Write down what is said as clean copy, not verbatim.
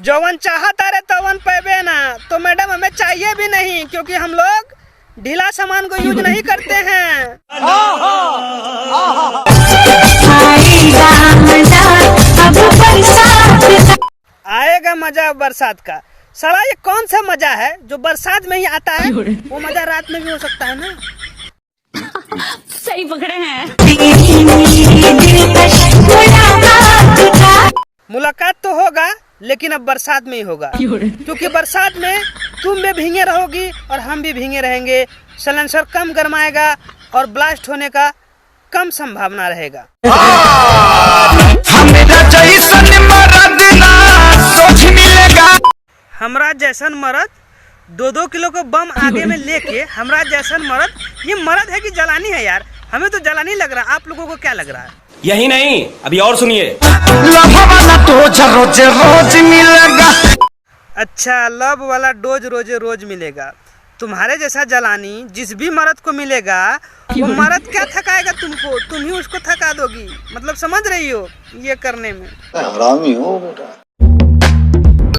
जवन चाहता रे तवन पैबे ना, तो मैडम हमें चाहिए भी नहीं, क्योंकि हम लोग ढीला सामान को यूज नहीं करते हैं। आएगा मजा बरसात का। साला ये कौन सा मजा है जो बरसात में ही आता है? वो मजा रात में भी हो सकता है ना। सही पकड़े हैं। मुलाकात तो होगा, लेकिन अब बरसात में ही होगा, क्योंकि बरसात में तुम भी भीगे रहोगी और हम भी भीगे रहेंगे। सिलेंसर कम गरमाएगा और ब्लास्ट होने का कम संभावना रहेगा। हमरा जैसन मर्द 2-2 किलो को बम आगे में लेके, हमरा जैसन मर्द, ये मर्द है कि जलानी है यार? हमें तो जलानी लग रहा है, आप लोगों को क्या लग रहा है? यही नहीं, अभी और सुनिए। अच्छा, लव वाला डोज रोजे रोज मिलेगा। तुम्हारे जैसा जलानी जिस भी मर्द को मिलेगा, वो मर्द क्या थकाएगा तुमको, तुम ही उसको थका दोगी। मतलब समझ रही हो ये करने में? हरामी हो बेटा।